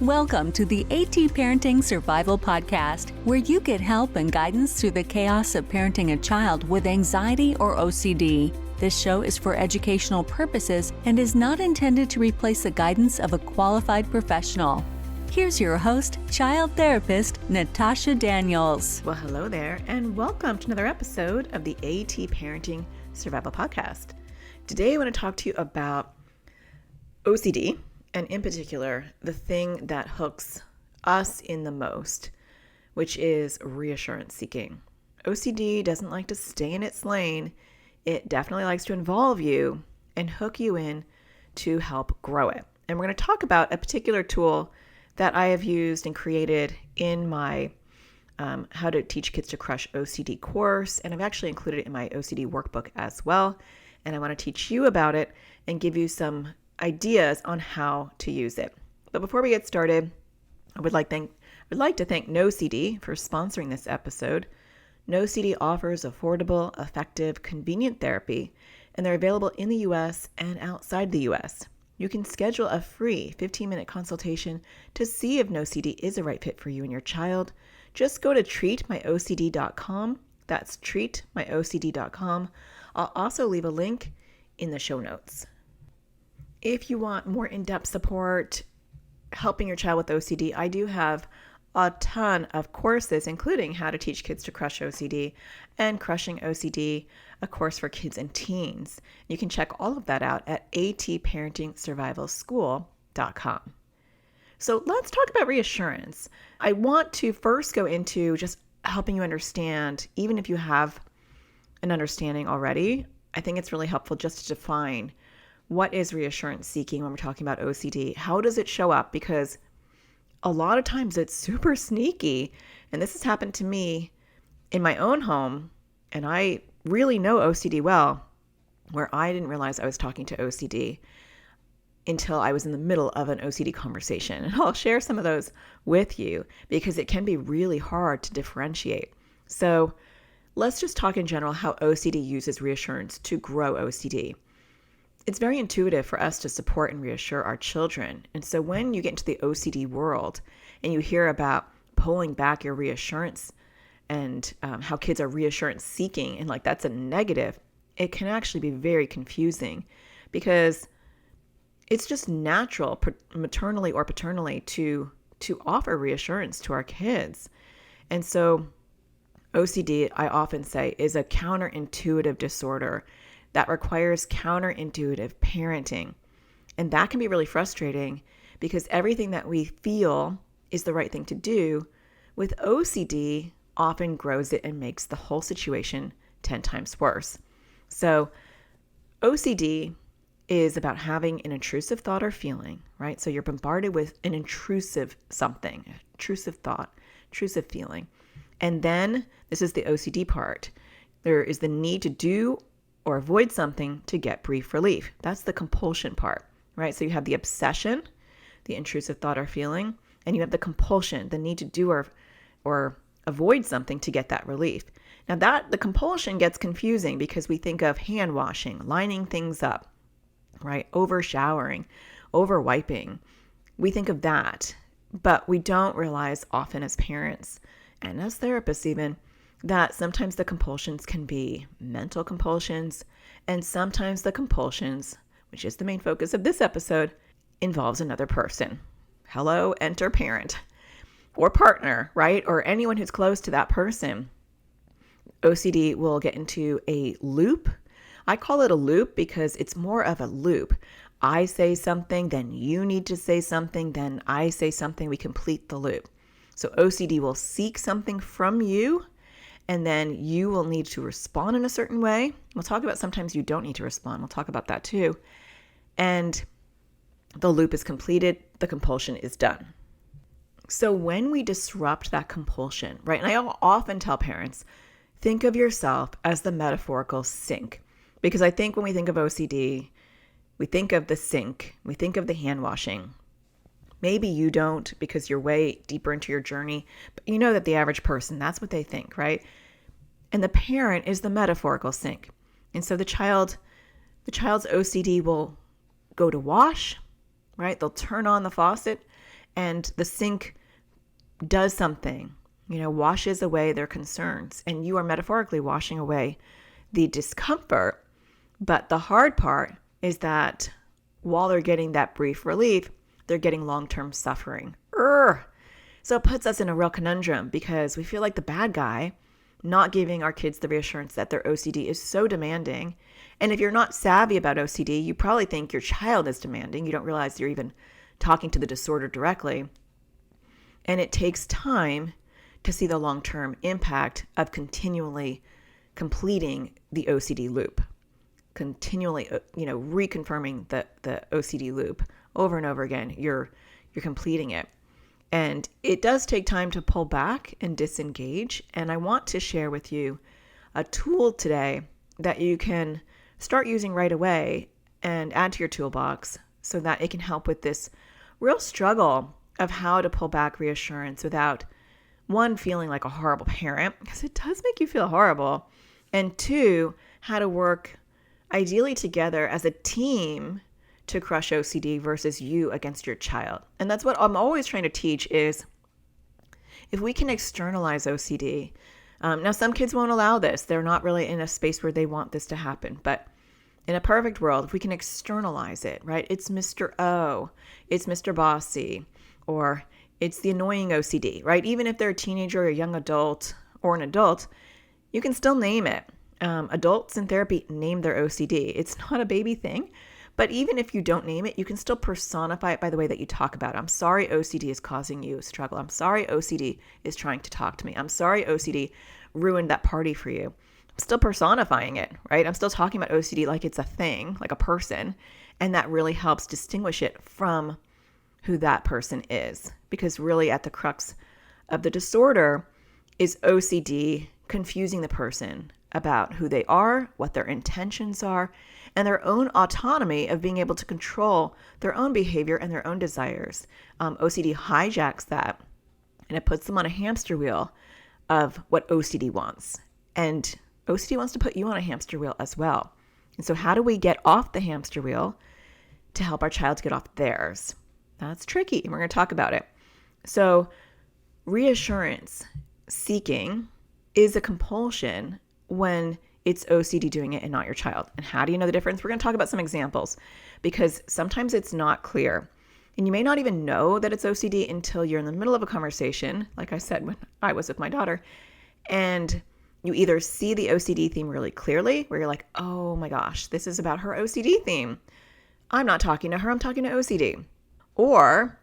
Welcome to the AT Parenting Survival Podcast, where you get help and guidance through the chaos of parenting a child with anxiety or OCD. This show is for educational purposes and is not intended to replace the guidance of a qualified professional. Here's your host, child therapist, Natasha Daniels. Well, hello there, and welcome to another episode of the AT Parenting Survival Podcast. Today, I want to talk to you about OCD, and in particular, the thing that hooks us in the most, which is reassurance seeking. OCD doesn't like to stay in its lane. It definitely likes to involve you and hook you in to help grow it. And we're going to talk about a particular tool that I have used and created in my How to Teach Kids to Crush OCD course. And I've actually included it in my OCD workbook as well. And I want to teach you about it and give you some ideas on how to use it. But before we get started, I would like to thank NoCD for sponsoring this episode. NoCD offers affordable, effective, convenient therapy, and they're available in the US and outside the US. You can schedule a free 15-minute consultation to see if NoCD is a right fit for you and your child. Just go to treatmyocd.com. That's treatmyocd.com. I'll also leave a link in the show notes. If you want more in-depth support helping your child with OCD, I do have a ton of courses, including How to Teach Kids to Crush OCD and Crushing OCD, a course for kids and teens. You can check all of that out at atparentingsurvivalschool.com. So let's talk about reassurance. I want to first go into just helping you understand, even if you have an understanding already, I think it's really helpful just to define what is reassurance seeking when we're talking about OCD. How does it show up? Because a lot of times it's super sneaky. And this has happened to me in my own home. And I really know OCD well, where I didn't realize I was talking to OCD until I was in the middle of an OCD conversation. And I'll share some of those with you because it can be really hard to differentiate. So let's just talk in general how OCD uses reassurance to grow OCD. It's very intuitive for us to support and reassure our children. And so when you get into the OCD world and you hear about pulling back your reassurance and how kids are reassurance seeking, and like that's a negative, it can actually be very confusing because it's just natural, maternally or paternally, to offer reassurance to our kids. And so OCD, I often say, is a counterintuitive disorder that requires counterintuitive parenting. And that can be really frustrating because everything that we feel is the right thing to do with OCD often grows it and makes the whole situation 10 times worse. So OCD is about having an intrusive thought or feeling, right? So you're bombarded with an intrusive something, intrusive thought, intrusive feeling. And then this is the OCD part. There is the need to do or avoid something to get brief relief. That's the compulsion part, right? So you have the obsession, the intrusive thought or feeling, and you have the compulsion, the need to do or avoid something to get that relief. Now the compulsion gets confusing because we think of hand washing, lining things up, right? Over showering, over wiping. We think of that, but we don't realize often as parents and as therapists even, that sometimes the compulsions can be mental compulsions, and sometimes the compulsions, which is the main focus of this episode, involves another person. Hello, enter parent or partner, right? Or anyone who's close to that person. OCD will get into a loop. I call it a loop because it's more of a loop. I say something, then you need to say something, then I say something, we complete the loop. So OCD will seek something from you, and then you will need to respond in a certain way. We'll talk about sometimes you don't need to respond. We'll talk about that too. And the loop is completed. The compulsion is done. So when we disrupt that compulsion, right? And I often tell parents, think of yourself as the metaphorical sink. Because I think when we think of OCD, we think of the sink. We think of the hand washing. Maybe you don't because you're way deeper into your journey, but you know that the average person, that's what they think, right? And the parent is the metaphorical sink. And so the child's OCD will go to wash, right? They'll turn on the faucet and the sink does something, washes away their concerns, and you are metaphorically washing away the discomfort. But the hard part is that while they're getting that brief relief, they're getting long-term suffering. So it puts us in a real conundrum because we feel like the bad guy, not giving our kids the reassurance that their OCD is so demanding. And if you're not savvy about OCD, you probably think your child is demanding. You don't realize you're even talking to the disorder directly. And it takes time to see the long-term impact of continually completing the OCD loop, continually, reconfirming the OCD loop over and over again. You're completing it. And it does take time to pull back and disengage. And I want to share with you a tool today that you can start using right away and add to your toolbox so that it can help with this real struggle of how to pull back reassurance without, one, feeling like a horrible parent, because it does make you feel horrible, and two, how to work ideally together as a team to crush OCD versus you against your child. And that's what I'm always trying to teach is if we can externalize OCD. Now, some kids won't allow this. They're not really in a space where they want this to happen. But in a perfect world, if we can externalize it, right? It's Mr. O, it's Mr. Bossy, or it's the annoying OCD, right? Even if they're a teenager or a young adult or an adult, you can still name it. Adults in therapy name their OCD. It's not a baby thing. But even if you don't name it, you can still personify it by the way that you talk about it. I'm sorry OCD is causing you struggle. I'm sorry OCD is trying to talk to me. I'm sorry OCD ruined that party for you. I'm still personifying it, right? I'm still talking about OCD like it's a thing, like a person. And that really helps distinguish it from who that person is. Because really at the crux of the disorder is OCD confusing the person about who they are, what their intentions are, and their own autonomy of being able to control their own behavior and their own desires. OCD hijacks that, and it puts them on a hamster wheel of what OCD wants. And OCD wants to put you on a hamster wheel as well. And so how do we get off the hamster wheel to help our child get off theirs? That's tricky, and we're going to talk about it. So reassurance seeking is a compulsion when it's OCD doing it and not your child. And how do you know the difference? We're going to talk about some examples because sometimes it's not clear. And you may not even know that it's OCD until you're in the middle of a conversation, like I said when I was with my daughter, and you either see the OCD theme really clearly, where you're like, oh my gosh, this is about her OCD theme. I'm not talking to her, I'm talking to OCD. Or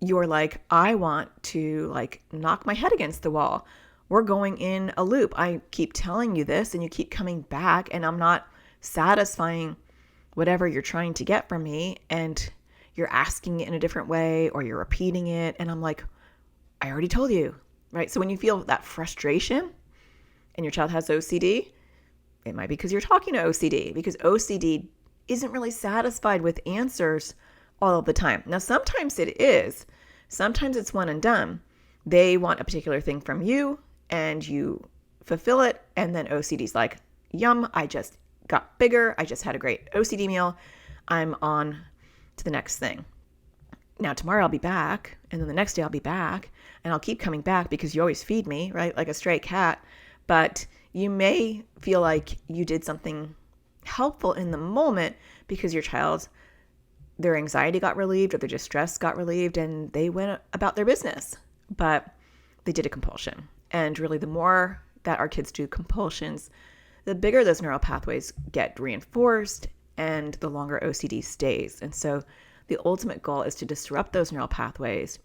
you're like, I want to knock my head against the wall. We're going in a loop. I keep telling you this and you keep coming back and I'm not satisfying whatever you're trying to get from me, and you're asking it in a different way or you're repeating it. And I'm like, I already told you, right? So when you feel that frustration and your child has OCD, it might be because you're talking to OCD, because OCD isn't really satisfied with answers all of the time. Now, sometimes it is. Sometimes it's one and done. They want a particular thing from you and you fulfill it. And then OCD's like, yum, I just got bigger. I just had a great OCD meal. I'm on to the next thing. Now, tomorrow I'll be back. And then the next day I'll be back. And I'll keep coming back because you always feed me, right? Like a stray cat. But you may feel like you did something helpful in the moment because your child, their anxiety got relieved or their distress got relieved and they went about their business. But they did a compulsion. And really, the more that our kids do compulsions, the bigger those neural pathways get reinforced and the longer OCD stays. And so the ultimate goal is to disrupt those neural pathways.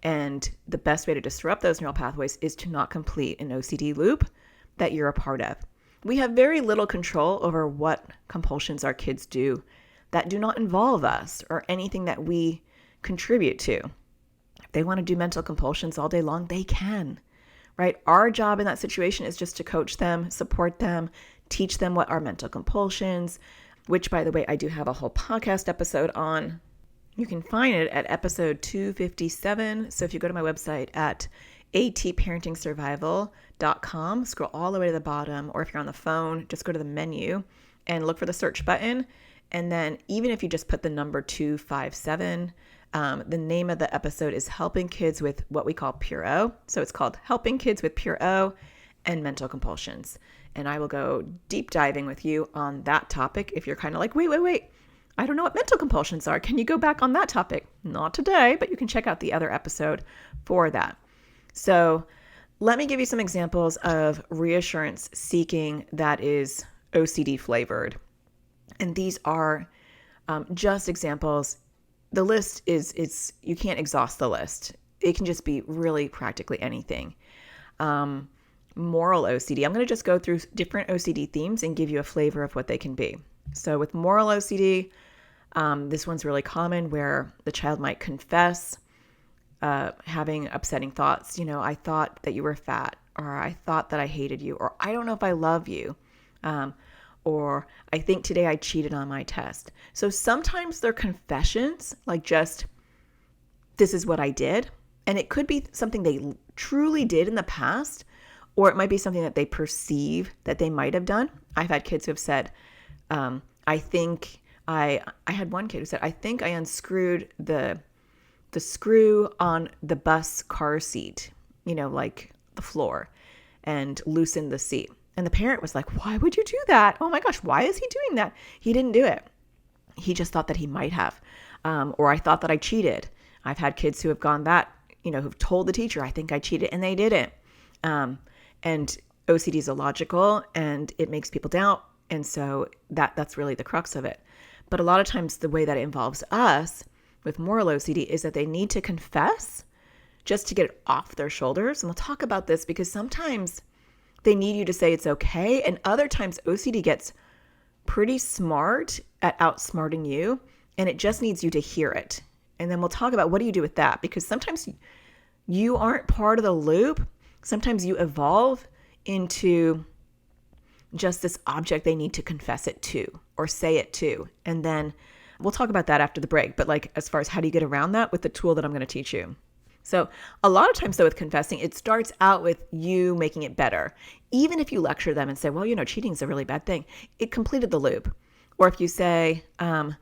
And the best way to disrupt those neural pathways is to not complete an OCD loop that you're a part of. We have very little control over what compulsions our kids do that do not involve us or anything that we contribute to. If they want to do mental compulsions all day long, they can, right? Our job in that situation is just to coach them, support them, teach them what are mental compulsions, which, by the way, I do have a whole podcast episode on. You can find it at episode 257. So if you go to my website at atparentingsurvival.com, scroll all the way to the bottom, or if you're on the phone, just go to the menu and look for the search button. And then even if you just put the number 257, The name of the episode is Helping Kids with what we call Pure O. So it's called Helping Kids with Pure O and Mental Compulsions. And I will go deep diving with you on that topic if you're kind of like, wait. I don't know what mental compulsions are. Can you go back on that topic? Not today, but you can check out the other episode for that. So let me give you some examples of reassurance seeking that is OCD flavored. And these are just examples. The list is you can't exhaust the list. It can just be really practically anything. Moral OCD. I'm going to just go through different OCD themes and give you a flavor of what they can be. So with moral OCD, this one's really common where the child might confess having upsetting thoughts. I thought that you were fat, or I thought that I hated you, or I don't know if I love you, or I think today I cheated on my test. So sometimes they're confessions, like just, this is what I did. And it could be something they truly did in the past, or it might be something that they perceive that they might have done. I've had kids who have said, I think I had one kid who said, I think I unscrewed the screw on the bus car seat, like the floor, and loosened the seat. And the parent was like, why would you do that? Oh my gosh, why is he doing that? He didn't do it. He just thought that he might have. Or I thought that I cheated. I've had kids who have gone that, who've told the teacher, I think I cheated, and they didn't. And OCD is illogical and it makes people doubt. And so that's really the crux of it. But a lot of times the way that it involves us with moral OCD is that they need to confess just to get it off their shoulders. And we'll talk about this because sometimes they need you to say it's okay. And other times OCD gets pretty smart at outsmarting you and it just needs you to hear it. And then we'll talk about what do you do with that? Because sometimes you aren't part of the loop. Sometimes you evolve into just this object they need to confess it to or say it to. And then we'll talk about that after the break. But like, as far as how do you get around that with the tool that I'm going to teach you. So a lot of times though with confessing, it starts out with you making it better. Even if you lecture them and say, well, cheating is a really bad thing. It completed the loop. Or if you say, thanks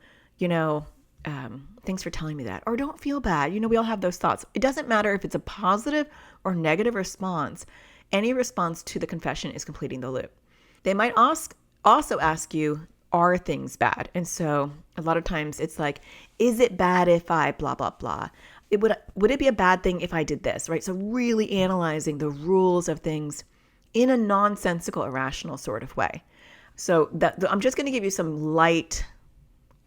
for telling me that, or don't feel bad. We all have those thoughts. It doesn't matter if it's a positive or negative response. Any response to the confession is completing the loop. They might also ask you, are things bad? And so a lot of times it's like, is it bad if I blah, blah, blah? Would it be a bad thing if I did this, right? So really analyzing the rules of things in a nonsensical, irrational sort of way. So I'm just going to give you some light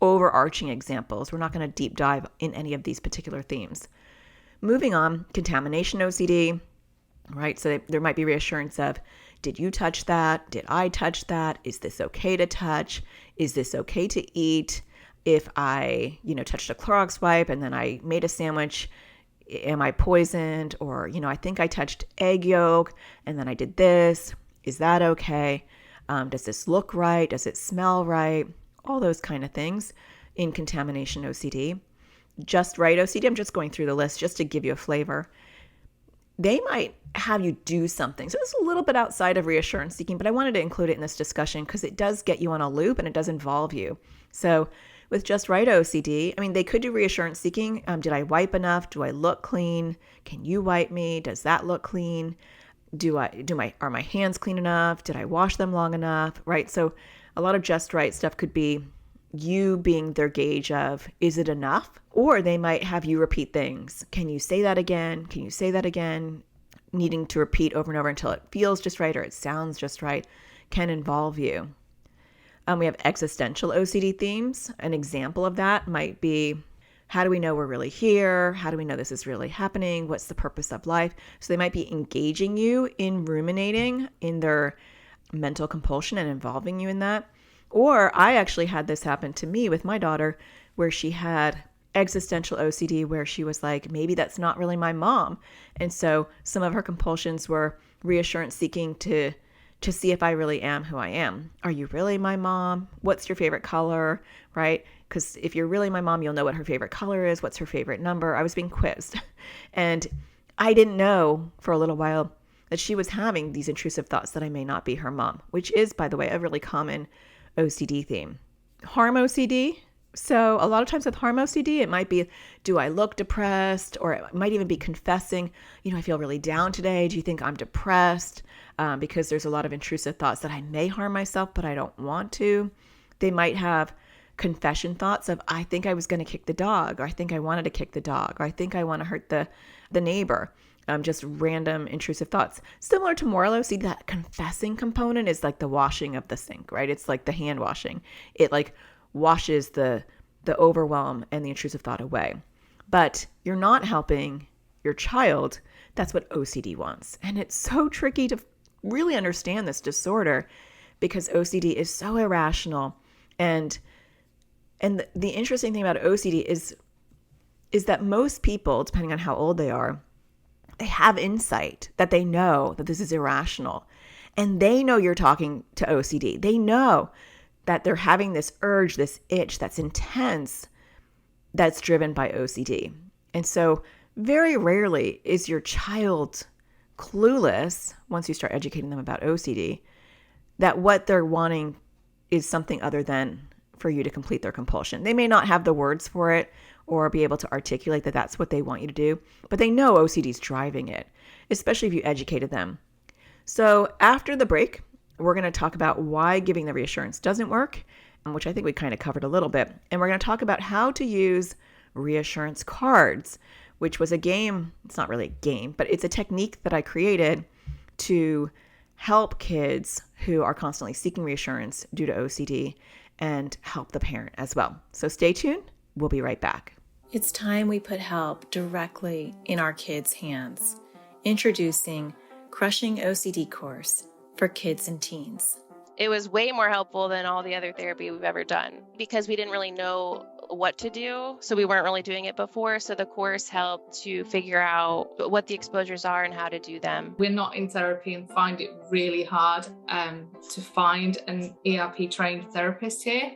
overarching examples. We're not going to deep dive in any of these particular themes. Moving on, contamination OCD, right? So there might be reassurance of, did you touch that? Did I touch that? Is this okay to touch? Is this okay to eat? If I, touched a Clorox wipe and then I made a sandwich, am I poisoned? Or, I think I touched egg yolk and then I did this. Is that okay? Does this look right? Does it smell right? All those kind of things in contamination OCD. Just right OCD, I'm just going through the list just to give you a flavor. They might have you do something. So it's a little bit outside of reassurance seeking, but I wanted to include it in this discussion because it does get you on a loop and it does involve you. So with just right OCD, they could do reassurance seeking. Did I wipe enough? Do I look clean? Can you wipe me? Does that look clean? Are my hands clean enough? Did I wash them long enough? Right? So a lot of just right stuff could be you being their gauge of, is it enough? Or they might have you repeat things. Can you say that again? Can you say that again? Needing to repeat over and over until it feels just right or it sounds just right can involve you. We have existential OCD themes. An example of that might be, how do we know we're really here? How do we know this is really happening? What's the purpose of life? So they might be engaging you in ruminating in their mental compulsion and involving you in that. Or I actually had this happen to me with my daughter where she had existential OCD where she was like, maybe that's not really my mom. And so some of her compulsions were reassurance seeking to see if I really am who I am. Are you really my mom? What's your favorite color, right? Because if you're really my mom, you'll know what her favorite color is. What's her favorite number? I was being quizzed. And I didn't know for a little while that she was having these intrusive thoughts that I may not be her mom, which is, by the way, a really common OCD theme. Harm OCD, So a lot of times with harm OCD, it might be, do I look depressed? Or it might even be confessing, I feel really down today. Do you think I'm depressed? Because there's a lot of intrusive thoughts that I may harm myself, but I don't want to. They might have confession thoughts of, I think I was going to kick the dog, or I think I wanted to kick the dog, or I think I want to hurt the neighbor. Just random intrusive thoughts. Similar to moral OCD, that confessing component is like the washing of the sink, right? It's like the hand washing. It like washes the overwhelm and the intrusive thought away. But you're not helping your child. That's what OCD wants. And it's so tricky to really understand this disorder because OCD is so irrational. And the interesting thing about OCD is that most people, depending on how old they are, they have insight that they know that this is irrational. And they know you're talking to OCD. They know that they're having this urge, this itch that's intense, that's driven by OCD. And so very rarely is your child clueless, once you start educating them about OCD, that what they're wanting is something other than for you to complete their compulsion. They may not have the words for it or be able to articulate that that's what they want you to do, but they know OCD is driving it, especially if you educated them. So after the break, we're going to talk about why giving the reassurance doesn't work, which I think we kind of covered a little bit. And we're going to talk about how to use reassurance cards, which was a game. It's not really a game, but it's a technique that I created to help kids who are constantly seeking reassurance due to OCD and help the parent as well. So stay tuned. We'll be right back. It's time we put help directly in our kids' hands. Introducing Crushing OCD course for kids and teens. It was way more helpful than all the other therapy we've ever done because we didn't really know what to do. So we weren't really doing it before. So the course helped to figure out what the exposures are and how to do them. We're not in therapy and find it really hard to find an ERP trained therapist here.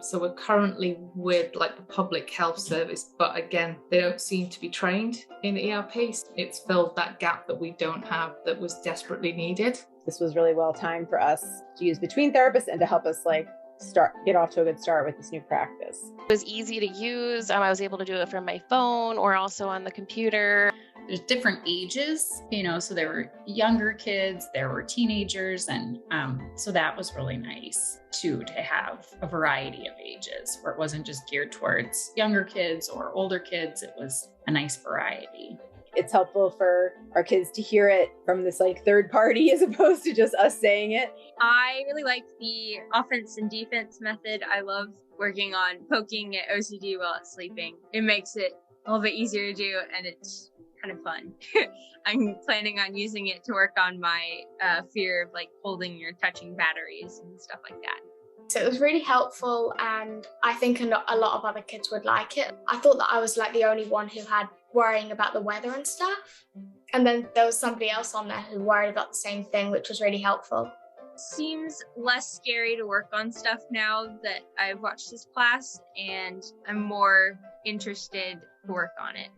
So we're currently with like the public health service, but again, they don't seem to be trained in ERP. It's filled that gap that we don't have that was needed. This was really well timed for us to use between therapists and to help us get off to a good start with this new practice. It was easy to use. I was able to do it from my phone or also on the computer. There's different ages, so there were younger kids, there were teenagers, and so that was really nice too, to have a variety of ages where it wasn't just geared towards younger kids or older kids. It was a nice variety. It's helpful for our kids to hear it from this third party as opposed to just us saying it. I really like the offense and defense method. I love working on poking at OCD while it's sleeping. It makes it a little bit easier to do, and it's kind of fun. I'm planning on using it to work on my fear of holding or touching batteries and stuff like that. So it was really helpful, and I think a lot of other kids would like it. I thought that I was the only one who had worrying about the weather and stuff. And then there was somebody else on there who worried about the same thing, which was really helpful. Seems less scary to work on stuff now that I've watched this class, and I'm more interested to work on it.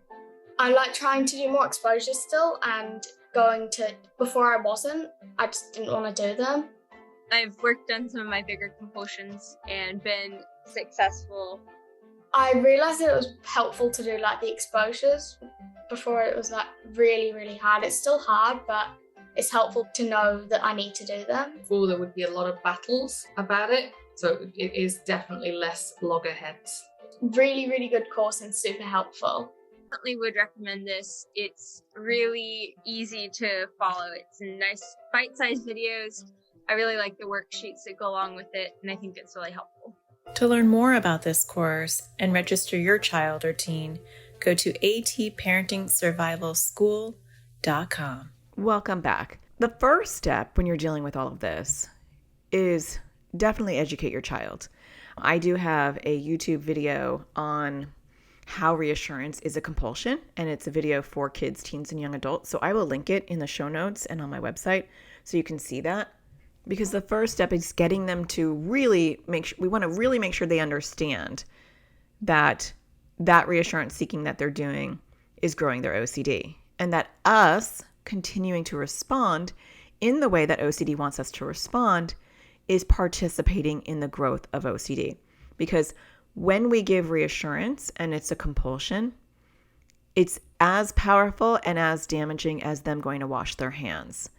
I like trying to do more exposures still, and before I wasn't, I just didn't want to do them. I've worked on some of my bigger compulsions and been successful. I realized that it was helpful to do the exposures. Before it was really, really hard. It's still hard, but it's helpful to know that I need to do them. Before there would be a lot of battles about it. So it is definitely less loggerheads. Really, really good course and super helpful. Definitely would recommend this. It's really easy to follow. It's nice bite-sized videos. I really like the worksheets that go along with it, and I think it's really helpful. To learn more about this course and register your child or teen, go to atparentingsurvivalschool.com. Welcome back. The first step when you're dealing with all of this is definitely educate your child. I do have a YouTube video on how reassurance is a compulsion, and it's a video for kids, teens, and young adults. So I will link it in the show notes and on my website so you can see that. Because the first step is getting them to really we want to really make sure they understand that reassurance seeking that they're doing is growing their OCD, and that us continuing to respond in the way that OCD wants us to respond is participating in the growth of OCD. Because when we give reassurance and it's a compulsion, it's as powerful and as damaging as them going to wash their hands.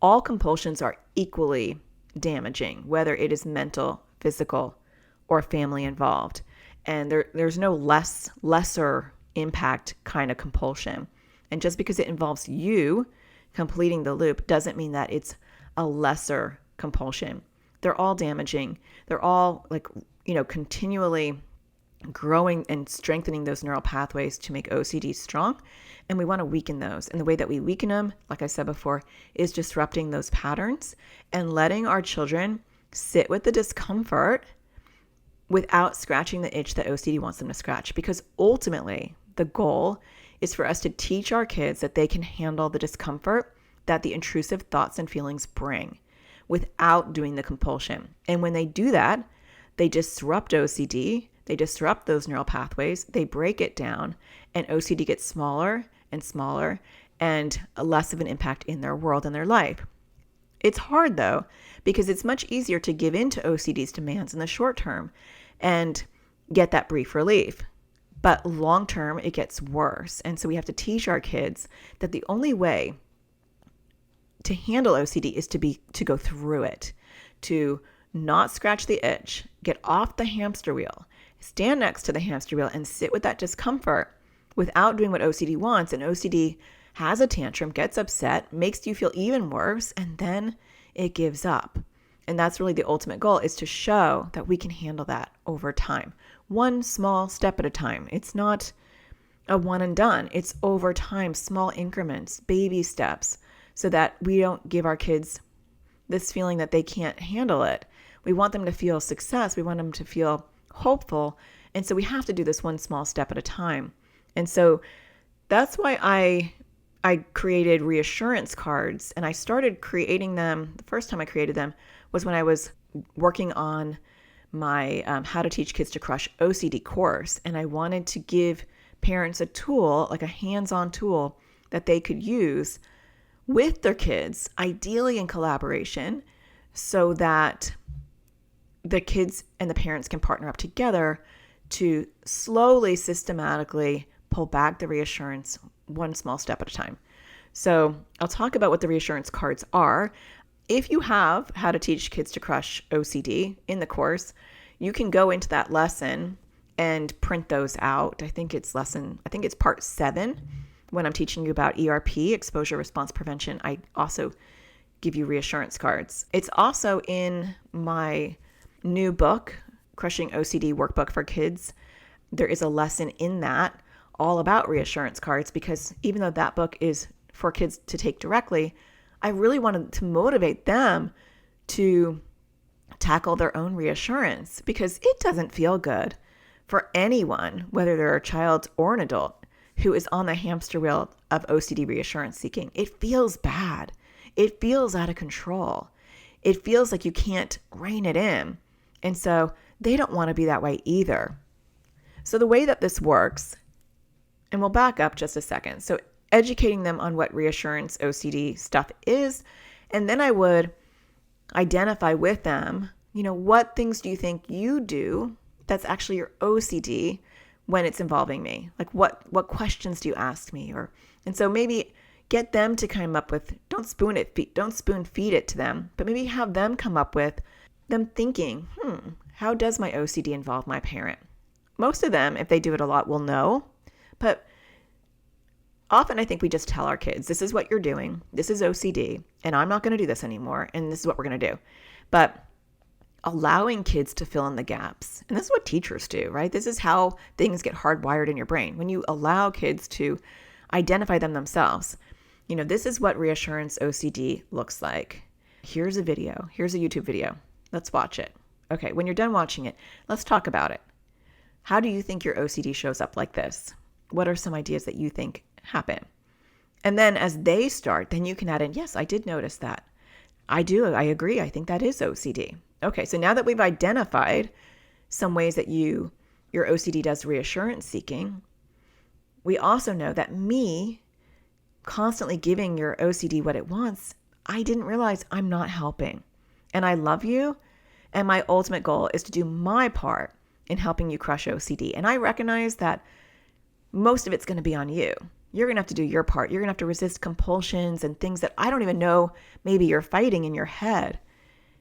All compulsions are equally damaging, whether it is mental, physical, or family involved. And there's no lesser impact kind of compulsion. And just because it involves you completing the loop doesn't mean that it's a lesser compulsion. They're all damaging. They're all continually growing and strengthening those neural pathways to make OCD strong. And we want to weaken those. And the way that we weaken them, like I said before, is disrupting those patterns and letting our children sit with the discomfort without scratching the itch that OCD wants them to scratch. Because ultimately, the goal is for us to teach our kids that they can handle the discomfort that the intrusive thoughts and feelings bring without doing the compulsion. And when they do that, they disrupt OCD, they disrupt those neural pathways, they break it down, and OCD gets smaller and smaller and less of an impact in their world and their life. It's hard though, because it's much easier to give in to OCD's demands in the short term and get that brief relief. But long term, it gets worse. And so we have to teach our kids that the only way to handle OCD is to go through it, to not scratch the itch, get off the hamster wheel, stand next to the hamster wheel and sit with that discomfort without doing what OCD wants. And OCD has a tantrum, gets upset, makes you feel even worse, and then it gives up. And that's really the ultimate goal, is to show that we can handle that over time. One small step at a time. It's not a one and done. It's over time, small increments, baby steps, so that we don't give our kids this feeling that they can't handle it. We want them to feel success. We want them to feel hopeful. And so we have to do this one small step at a time. And so that's why I created reassurance cards, and I started creating them. The first time I created them was when I was working on my How to Teach Kids to Crush OCD course. And I wanted to give parents a tool, like a hands-on tool that they could use with their kids, ideally in collaboration, so that the kids and the parents can partner up together to slowly, systematically pull back the reassurance one small step at a time. So I'll talk about what the reassurance cards are. If you have How to Teach Kids to Crush OCD in the course, you can go into that lesson and print those out. I think it's part 7. When I'm teaching you about ERP, exposure response prevention, I also give you reassurance cards. It's also in my new book, Crushing OCD Workbook for Kids. There is a lesson in that all about reassurance cards, because even though that book is for kids to take directly, I really wanted to motivate them to tackle their own reassurance, because it doesn't feel good for anyone, whether they're a child or an adult, who is on the hamster wheel of OCD reassurance seeking. It feels bad. It feels out of control. It feels like you can't rein it in. And so they don't want to be that way either. So the way that this works, and we'll back up just a second. So educating them on what reassurance OCD stuff is, and then I would identify with them, what things do you think you do that's actually your OCD when it's involving me? Like what questions do you ask me? And so maybe get them to come up with, don't spoon feed it to them, but maybe have them come up with them thinking, how does my OCD involve my parent? Most of them, if they do it a lot, will know, but often I think we just tell our kids, this is what you're doing, this is OCD, and I'm not going to do this anymore, and this is what we're going to do. But allowing kids to fill in the gaps, and this is what teachers do, right? This is how things get hardwired in your brain. When you allow kids to identify them themselves, this is what reassurance OCD looks like. Here's a video. Here's a YouTube video. Let's watch it. Okay, when you're done watching it, let's talk about it. How do you think your OCD shows up like this? What are some ideas that you think happen? And then as they start, then you can add in, yes, I did notice that. I do. I agree. I think that is OCD. Okay, so now that we've identified some ways that your OCD does reassurance seeking, we also know that me constantly giving your OCD what it wants, I didn't realize I'm not helping. And I love you. And my ultimate goal is to do my part in helping you crush OCD. And I recognize that most of it's going to be on you. You're going to have to do your part. You're going to have to resist compulsions and things that I don't even know maybe you're fighting in your head.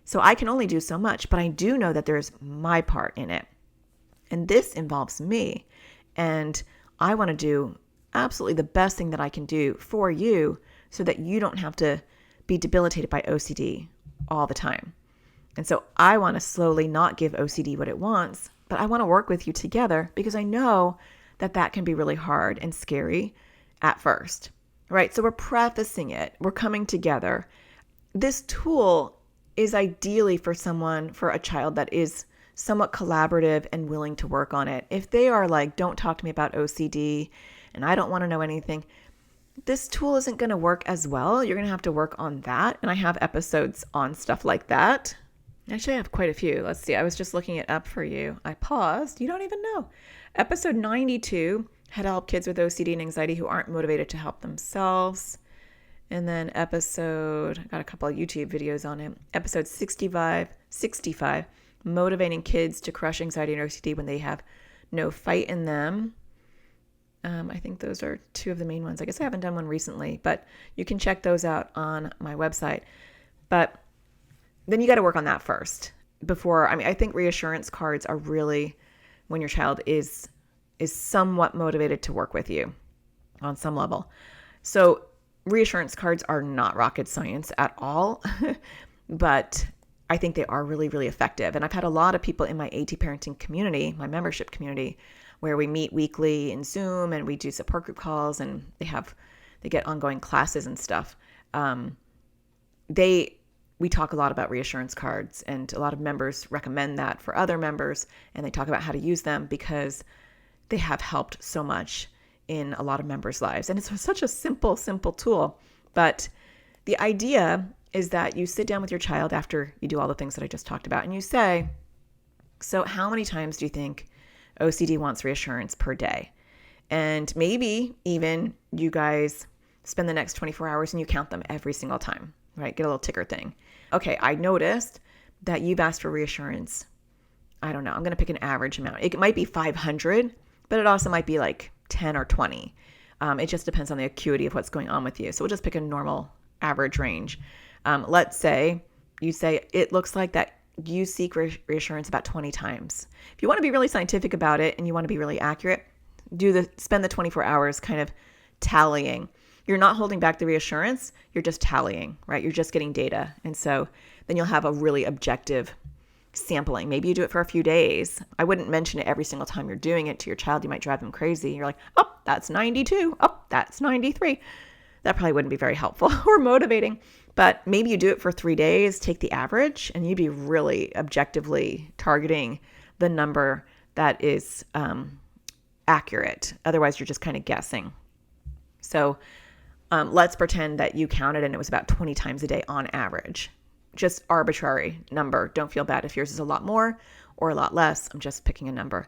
So I can only do so much, but I do know that there's my part in it. And this involves me. And I want to do absolutely the best thing that I can do for you so that you don't have to be debilitated by OCD all the time. And so I want to slowly not give OCD what it wants, but I want to work with you together because I know that that can be really hard and scary at first, right? So we're prefacing it. We're coming together. This tool is ideally for a child that is somewhat collaborative and willing to work on it. If they are like, don't talk to me about OCD and I don't want to know anything, this tool isn't going to work as well. You're going to have to work on that. And I have episodes on stuff like that. Actually, I have quite a few. Let's see. I was just looking it up for you. I paused. You don't even know. Episode 92, how to help kids with OCD and anxiety who aren't motivated to help themselves. And then I got a couple of YouTube videos on it. Episode 65, motivating kids to crush anxiety and OCD when they have no fight in them. I think those are two of the main ones. I guess I haven't done one recently, but you can check those out on my website. But then you got to work on that first I think reassurance cards are really when your child is somewhat motivated to work with you on some level. So reassurance cards are not rocket science at all, but I think they are really, really effective. And I've had a lot of people in my AT parenting community, my membership community, where we meet weekly in Zoom and we do support group calls and they get ongoing classes and stuff. We talk a lot about reassurance cards, and a lot of members recommend that for other members, and they talk about how to use them because they have helped so much in a lot of members' lives. And it's such a simple tool. But the idea is that you sit down with your child after you do all the things that I just talked about, and you say, so how many times do you think OCD wants reassurance per day? And maybe even you guys spend the next 24 hours and you count them every single time, right? Get a little ticker thing. Okay, I noticed that you've asked for reassurance. I don't know. I'm going to pick an average amount. It might be 500, but it also might be like 10 or 20. It just depends on the acuity of what's going on with you. So we'll just pick a normal average range. Let's say you say it looks like that you seek reassurance about 20 times. If you want to be really scientific about it and you want to be really accurate, spend the 24 hours kind of tallying. You're not holding back the reassurance, you're just tallying, right? You're just getting data. And so then you'll have a really objective sampling. Maybe you do it for a few days. I wouldn't mention it every single time you're doing it to your child. You might drive them crazy. You're like, oh, that's 92. Oh, that's 93. That probably wouldn't be very helpful or motivating. But maybe you do it for 3 days, take the average, and you'd be really objectively targeting the number that is accurate. Otherwise, you're just kind of guessing. So let's pretend that you counted and it was about 20 times a day on average. Just arbitrary number. Don't feel bad if yours is a lot more or a lot less. I'm just picking a number.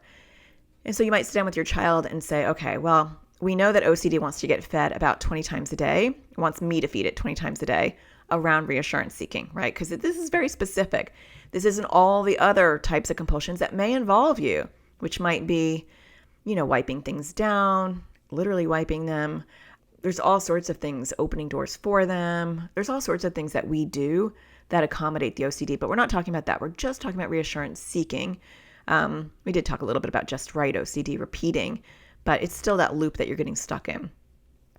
And so you might sit down with your child and say, okay, well, we know that OCD wants to get fed about 20 times a day. It wants me to feed it 20 times a day around reassurance seeking, right? Because this is very specific. This isn't all the other types of compulsions that may involve you, which might be, wiping things down, literally wiping them. There's all sorts of things, opening doors for them. There's all sorts of things that we do that accommodate the OCD, but we're not talking about that. We're just talking about reassurance seeking. We did talk a little bit about just right OCD repeating, but it's still that loop that you're getting stuck in.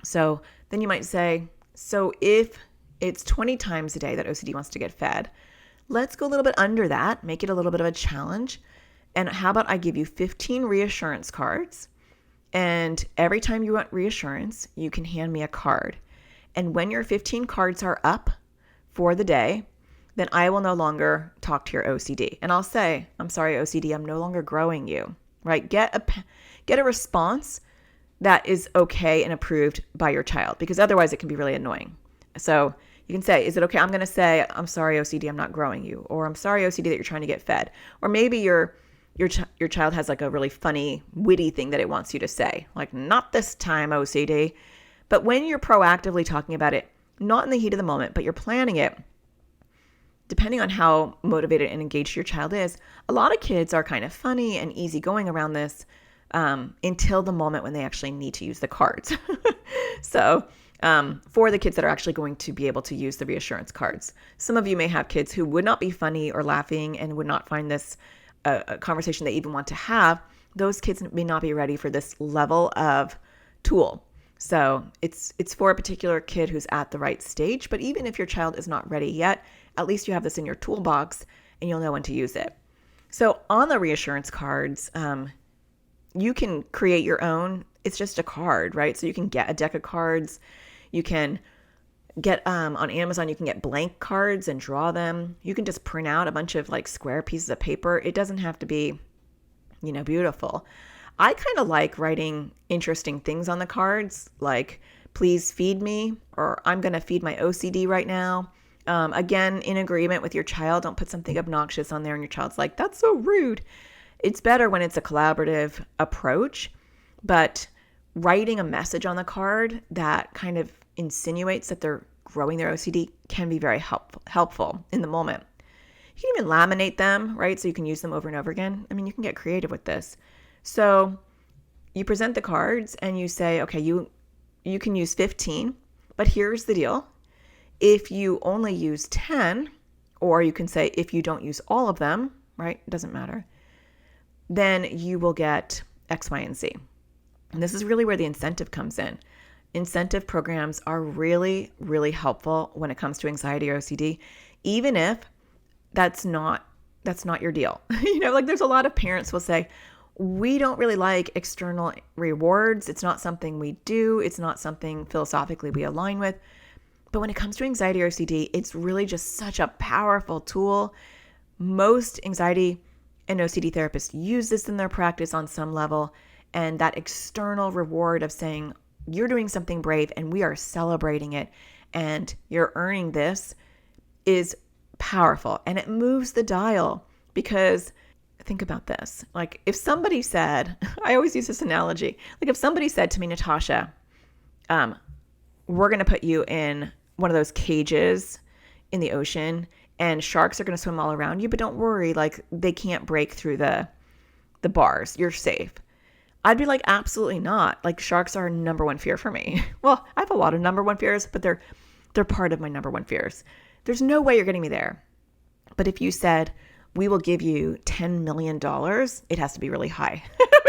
So then you might say, so if it's 20 times a day that OCD wants to get fed, let's go a little bit under that, make it a little bit of a challenge. And how about I give you 15 reassurance cards, and every time you want reassurance, you can hand me a card. And when your 15 cards are up for the day, then I will no longer talk to your OCD. And I'll say, I'm sorry, OCD, I'm no longer growing you, right? Get a response that is okay and approved by your child, because otherwise it can be really annoying. So you can say, is it okay? I'm going to say, I'm sorry, OCD, I'm not growing you. Or I'm sorry, OCD, that you're trying to get fed. Or maybe your child has like a really funny, witty thing that it wants you to say, like, not this time, OCD. But when you're proactively talking about it, not in the heat of the moment, but you're planning it, depending on how motivated and engaged your child is, a lot of kids are kind of funny and easygoing around this until the moment when they actually need to use the cards. So for the kids that are actually going to be able to use the reassurance cards, some of you may have kids who would not be funny or laughing and would not find this a conversation they even want to have. Those kids may not be ready for this level of tool. So it's for a particular kid who's at the right stage. But even if your child is not ready yet, at least you have this in your toolbox and you'll know when to use it. So on the reassurance cards, you can create your own. It's just a card, right? So you can get a deck of cards. You can get on Amazon, you can get blank cards and draw them. You can just print out a bunch of like square pieces of paper. It doesn't have to be, beautiful. I kind of like writing interesting things on the cards, like please feed me, or I'm going to feed my OCD right now. Again, in agreement with your child, don't put something obnoxious on there and your child's like, that's so rude. It's better when it's a collaborative approach, but writing a message on the card that kind of insinuates that they're growing their OCD can be very helpful in the moment. You can even laminate them, right? So you can use them over and over again. I mean, you can get creative with this. So you present the cards and you say, okay, you can use 15, but here's the deal. If you only use 10, or you can say if you don't use all of them, right? It doesn't matter. Then you will get X, Y, and Z. And this is really where the incentive comes in. Incentive programs are really, really helpful when it comes to anxiety or OCD, even if that's not your deal. Like there's a lot of parents will say, we don't really like external rewards. It's not something we do. It's not something philosophically we align with. But when it comes to anxiety or OCD, it's really just such a powerful tool. Most anxiety and OCD therapists use this in their practice on some level. And that external reward of saying, you're doing something brave and we are celebrating it and you're earning this is powerful. And it moves the dial, because think about this. Like if somebody said, I always use this analogy, like if somebody said to me, Natasha, we're going to put you in one of those cages in the ocean and sharks are going to swim all around you, but don't worry, like they can't break through the bars. You're safe. I'd be like, absolutely not. Like sharks are number one fear for me. Well, I have a lot of number one fears, but they're part of my number one fears. There's no way you're getting me there. But if you said, we will give you $10 million, it has to be really high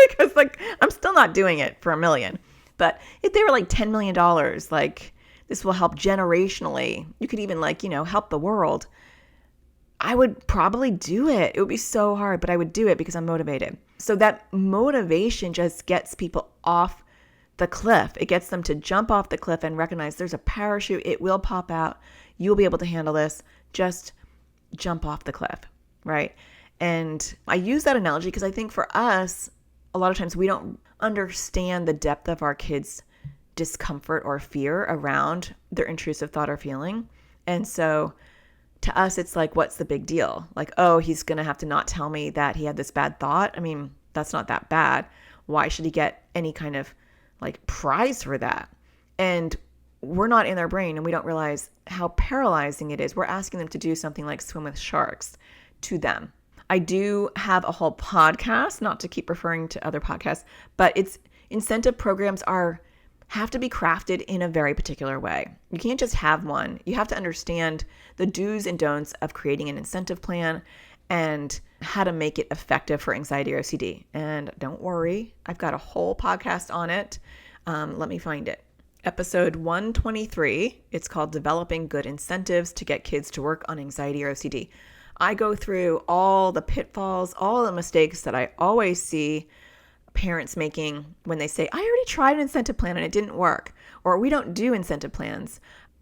because like I'm still not doing it for $1 million. But if they were like $10 million, like this will help generationally, you could even like, help the world. I would probably do it. It would be so hard, but I would do it because I'm motivated. So that motivation just gets people off the cliff. It gets them to jump off the cliff and recognize there's a parachute. It will pop out. You'll be able to handle this. Just jump off the cliff, right? And I use that analogy because I think for us, a lot of times we don't understand the depth of our kids' discomfort or fear around their intrusive thought or feeling. And so to us, it's like, what's the big deal? Like, oh, he's going to have to not tell me that he had this bad thought. I mean, that's not that bad. Why should he get any kind of like prize for that? And we're not in their brain and we don't realize how paralyzing it is. We're asking them to do something like swim with sharks to them. I do have a whole podcast, not to keep referring to other podcasts, but it's incentive programs have to be crafted in a very particular way. You can't just have one. You have to understand the do's and don'ts of creating an incentive plan and how to make it effective for anxiety or OCD. And don't worry, I've got a whole podcast on it. Let me find it. Episode 123. It's called Developing Good Incentives to Get Kids to Work on Anxiety or OCD. I go through all the pitfalls, all the mistakes that I always see parents making when they say, I already tried an incentive plan and it didn't work, or we don't do incentive plans.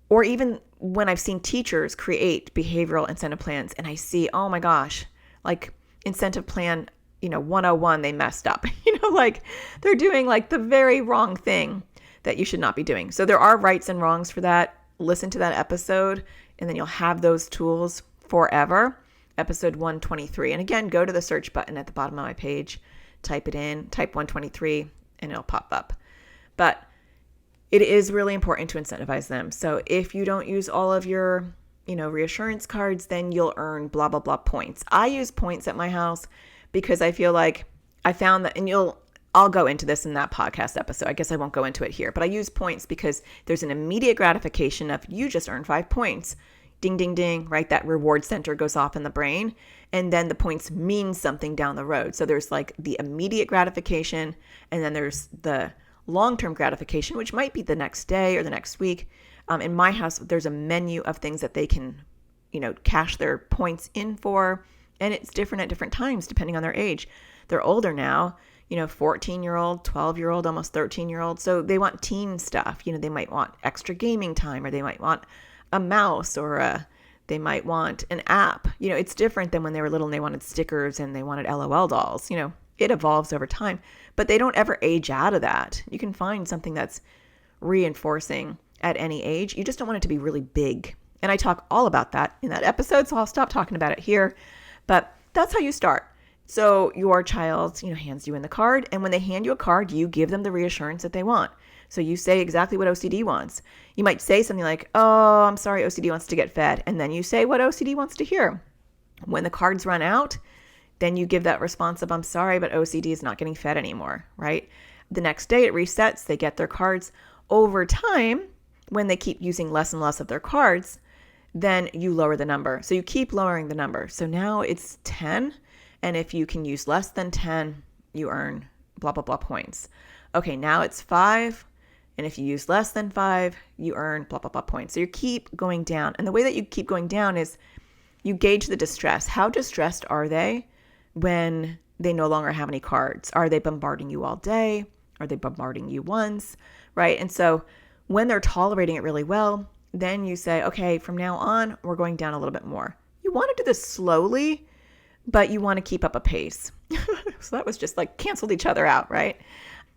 Or even when I've seen teachers create behavioral incentive plans and I see, oh my gosh, like incentive plan, 101, they messed up, like they're doing like the very wrong thing that you should not be doing. So there are rights and wrongs for that. Listen to that episode and then you'll have those tools forever. Episode 123. And again, go to the search button at the bottom of my page. Type it in, type 123, and it'll pop up. But it is really important to incentivize them. So if you don't use all of your, reassurance cards, then you'll earn blah, blah, blah points. I use points at my house because I feel like I found that, and I'll go into this in that podcast episode. I guess I won't go into it here, but I use points because there's an immediate gratification of you just earned 5 points. Ding, ding, ding, right? That reward center goes off in the brain. And then the points mean something down the road. So there's like the immediate gratification, and then there's the long-term gratification, which might be the next day or the next week. In my house, there's a menu of things that they can, cash their points in for. And it's different at different times depending on their age. They're older now, 14-year-old, 12-year-old, almost 13-year-old. So they want teen stuff. They might want extra gaming time, or they might want a mouse, or they might want an app. It's different than when they were little and they wanted stickers and they wanted LOL dolls. It evolves over time, but they don't ever age out of that. You can find something that's reinforcing at any age. You just don't want it to be really big. And I talk all about that in that episode, so I'll stop talking about it here. But that's how you start. So your child, hands you in the card, and when they hand you a card, you give them the reassurance that they want. So you say exactly what OCD wants. You might say something like, oh, I'm sorry, OCD wants to get fed. And then you say what OCD wants to hear. When the cards run out, then you give that response of, I'm sorry, but OCD is not getting fed anymore, right? The next day it resets, they get their cards. Over time, when they keep using less and less of their cards, then you lower the number. So you keep lowering the number. So now it's 10. And if you can use less than 10, you earn blah, blah, blah points. Okay, now it's 5. And if you use less than 5, you earn blah, blah, blah points. So you keep going down. And the way that you keep going down is you gauge the distress. How distressed are they when they no longer have any cards? Are they bombarding you all day? Are they bombarding you once? Right? And so when they're tolerating it really well, then you say, okay, from now on, we're going down a little bit more. You want to do this slowly, but you want to keep up a pace. So that was just like canceled each other out, right?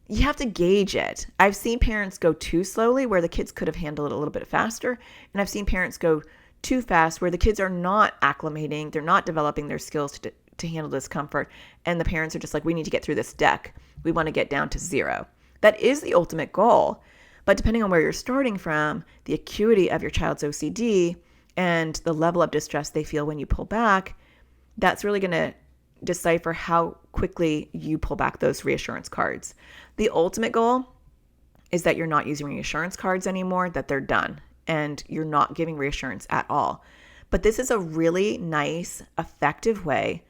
You have to gauge it. I've seen parents go too slowly where the kids could have handled it a little bit faster. And I've seen parents go too fast where the kids are not acclimating. They're not developing their skills to handle discomfort. And the parents are just like, we need to get through this deck. We want to get down to 0. That is the ultimate goal. But depending on where you're starting from, the acuity of your child's OCD and the level of distress they feel when you pull back, that's really going to decipher how quickly you pull back those reassurance cards. The ultimate goal is that you're not using reassurance cards anymore, that they're done, and you're not giving reassurance at all. But this is a really nice, effective way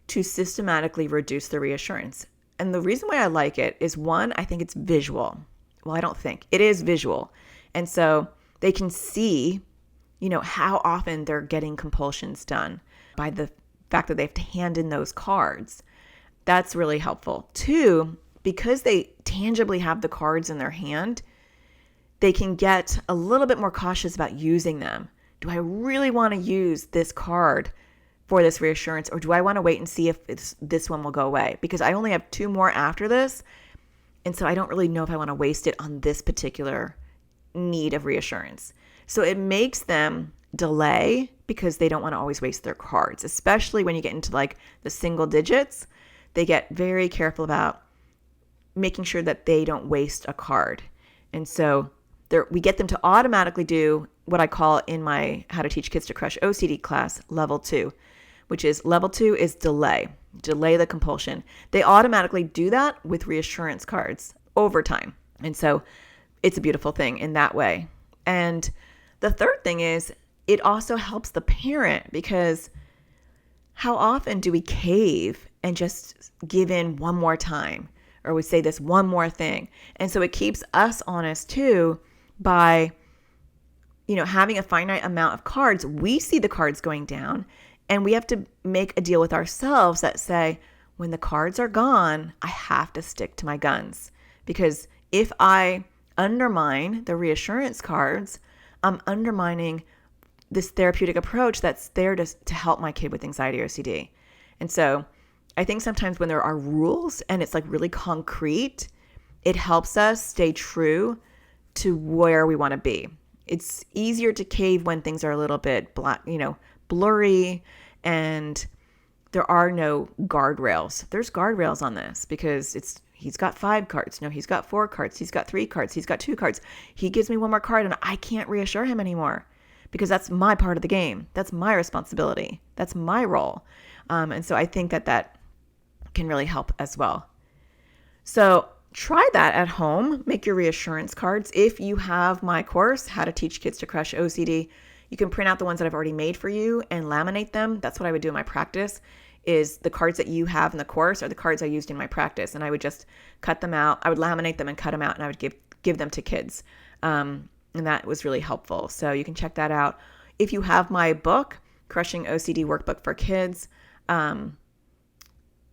to systematically reduce the reassurance. And the reason why I like it is, one, I think it's visual. Well, I don't think. It is visual. And so they can see, how often they're getting compulsions done by the fact that they have to hand in those cards. That's really helpful. 2, because they tangibly have the cards in their hand, they can get a little bit more cautious about using them. Do I really want to use this card for this reassurance, or do I want to wait and see if this one will go away? Because I only have 2 more after this, and so I don't really know if I want to waste it on this particular need of reassurance. So it makes them delay because they don't want to always waste their cards, especially when you get into like the single digits. They get very careful about making sure that they don't waste a card. And so we get them to automatically do what I call in my How to Teach Kids to Crush OCD class, level 2, which is level 2 is delay the compulsion. They automatically do that with reassurance cards over time. And so it's a beautiful thing in that way. And the third thing is it also helps the parent, because how often do we cave and just give in one more time, or we say this one more thing? And so it keeps us honest too by, having a finite amount of cards. We see the cards going down, and we have to make a deal with ourselves that say, when the cards are gone, I have to stick to my guns. Because if I undermine the reassurance cards, I'm undermining this therapeutic approach that's there to help my kid with anxiety or OCD. And so I think sometimes when there are rules and it's like really concrete, it helps us stay true to where we want to be. It's easier to cave when things are a little bit blurry and there are no guardrails. There's guardrails on this because he's got 5 cards. No, he's got 4 cards. He's got 3 cards. He's got 2 cards. He gives me one more card and I can't reassure him anymore because that's my part of the game. That's my responsibility. That's my role. And so I think that can really help as well. So try that at home. Make your reassurance cards. If you have my course, How to Teach Kids to Crush OCD, you can print out the ones that I've already made for you and laminate them. That's what I would do in my practice, is the cards that you have in the course are the cards I used in my practice. And I would just cut them out. I would laminate them and cut them out, and I would give them to kids. And that was really helpful. So you can check that out. If you have my book, Crushing OCD Workbook for Kids,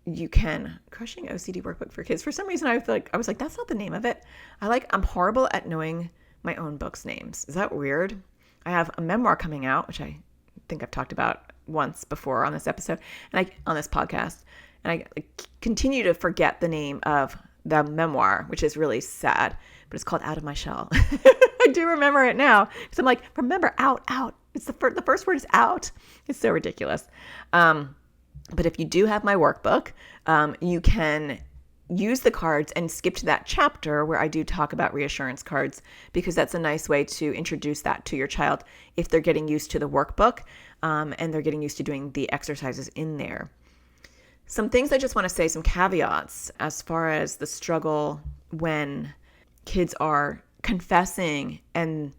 you can Crushing OCD Workbook for Kids. For some reason, I was like, that's not the name of it. I'm horrible at knowing my own books' names. Is that weird? I have a memoir coming out, which I think I've talked about once before on this episode, and on this podcast, and I continue to forget the name of the memoir, which is really sad, but it's called Out of My Shell. I do remember it now, because I'm like, remember, out. It's the first word is out. It's so ridiculous. But if you do have my workbook, you can use the cards and skip to that chapter where I do talk about reassurance cards, because that's a nice way to introduce that to your child if they're getting used to the workbook and they're getting used to doing the exercises in there. Some things I just want to say, some caveats as far as the struggle when kids are confessing and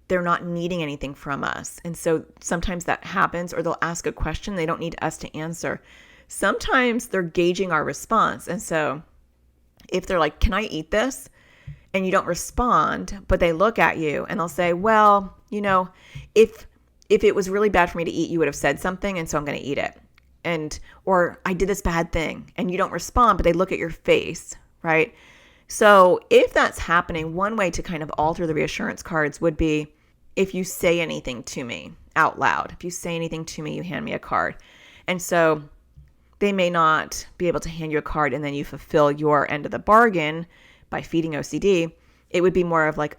they're not needing anything from us. And so sometimes that happens, or they'll ask a question they don't need us to answer. Sometimes they're gauging our response. And so if they're like, can I eat this? And you don't respond, but they look at you and they'll say, well, if it was really bad for me to eat, you would have said something, and so I'm going to eat it. Or I did this bad thing, and you don't respond, but they look at your face, right? So if that's happening, one way to kind of alter the reassurance cards would be if you say anything to me out loud. If you say anything to me, you hand me a card. And so they may not be able to hand you a card and then you fulfill your end of the bargain by feeding OCD. It would be more of like,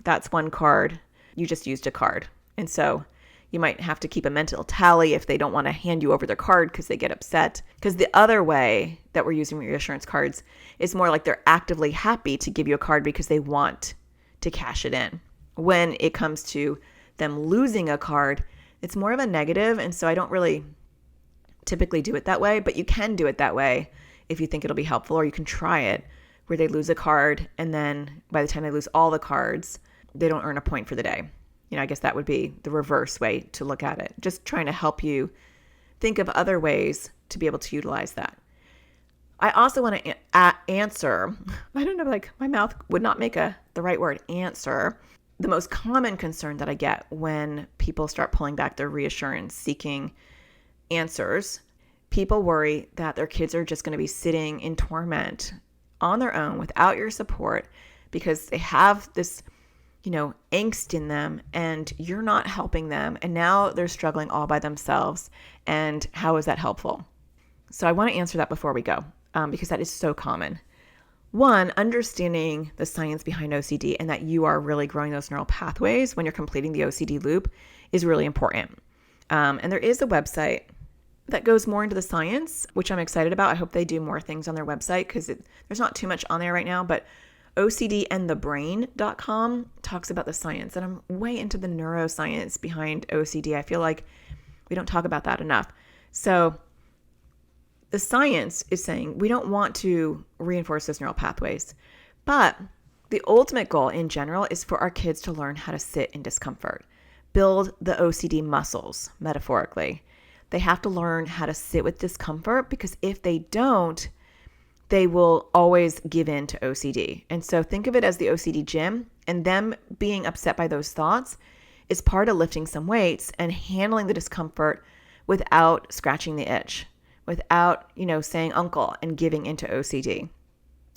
that's one card. You just used a card. And so you might have to keep a mental tally if they don't want to hand you over their card because they get upset. Because the other way that we're using reassurance cards is more like they're actively happy to give you a card because they want to cash it in. When it comes to them losing a card, it's more of a negative. And so I don't really typically do it that way, but you can do it that way if you think it'll be helpful, or you can try it where they lose a card and then by the time they lose all the cards, they don't earn a point for the day. I guess that would be the reverse way to look at it. Just trying to help you think of other ways to be able to utilize that. I also want to answer, I don't know, like my mouth would not make the right word, answer. The most common concern that I get when people start pulling back their reassurance, seeking answers, people worry that their kids are just going to be sitting in torment on their own without your support because they have this angst in them and you're not helping them. And now they're struggling all by themselves. And how is that helpful? So I want to answer that before we go, because that is so common. One, understanding the science behind OCD and that you are really growing those neural pathways when you're completing the OCD loop is really important. And there is a website that goes more into the science, which I'm excited about. I hope they do more things on their website because there's not too much on there right now, but OCDandthebrain.com talks about the science, and I'm way into the neuroscience behind OCD. I feel like we don't talk about that enough. So the science is saying we don't want to reinforce those neural pathways, but the ultimate goal in general is for our kids to learn how to sit in discomfort, build the OCD muscles, metaphorically. They have to learn how to sit with discomfort, because if they don't, they will always give in to OCD. And so think of it as the OCD gym, and them being upset by those thoughts is part of lifting some weights and handling the discomfort without scratching the itch, without, saying uncle and giving into OCD.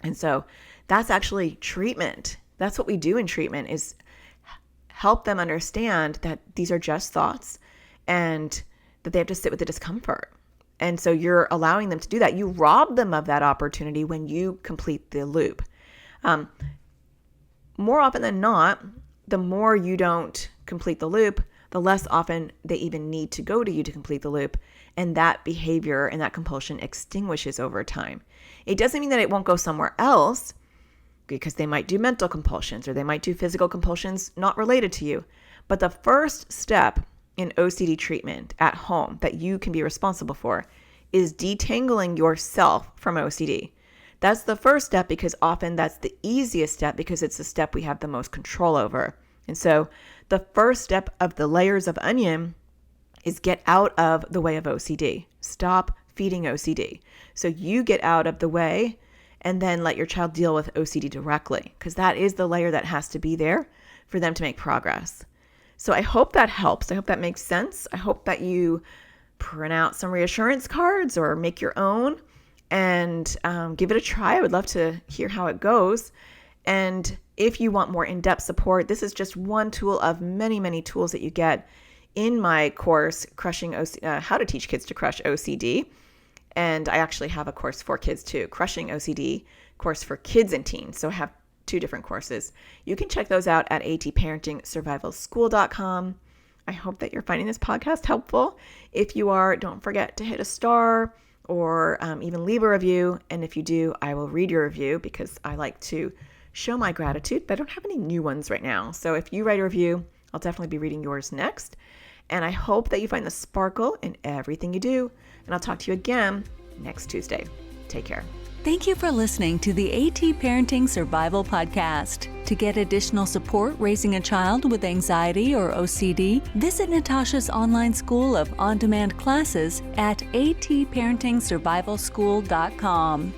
And so that's actually treatment. That's what we do in treatment, is help them understand that these are just thoughts and that they have to sit with the discomfort. And so you're allowing them to do that. You rob them of that opportunity when you complete the loop. More often than not, the more you don't complete the loop, the less often they even need to go to you to complete the loop. And that behavior and that compulsion extinguishes over time. It doesn't mean that it won't go somewhere else, because they might do mental compulsions or they might do physical compulsions not related to you. But the first step in OCD treatment at home that you can be responsible for is detangling yourself from OCD. That's the first step because often that's the easiest step because it's the step we have the most control over. And so the first step of the layers of onion is get out of the way of OCD. Stop feeding OCD. So you get out of the way and then let your child deal with OCD directly, because that is the layer that has to be there for them to make progress. So I hope that helps. I hope that makes sense. I hope that you print out some reassurance cards or make your own and give it a try. I would love to hear how it goes. And if you want more in-depth support, this is just one tool of many, many tools that you get in my course, How to Teach Kids to Crush OCD. And I actually have a course for kids too, Crushing OCD, course for kids and teens. So I have 2 different courses. You can check those out at atparentingsurvivalschool.com. I hope that you're finding this podcast helpful. If you are, don't forget to hit a star or even leave a review. And if you do, I will read your review because I like to show my gratitude, but I don't have any new ones right now. So if you write a review, I'll definitely be reading yours next. And I hope that you find the sparkle in everything you do. And I'll talk to you again next Tuesday. Take care. Thank you for listening to the AT Parenting Survival Podcast. To get additional support raising a child with anxiety or OCD, visit Natasha's online school of on-demand classes at atparentingsurvivalschool.com.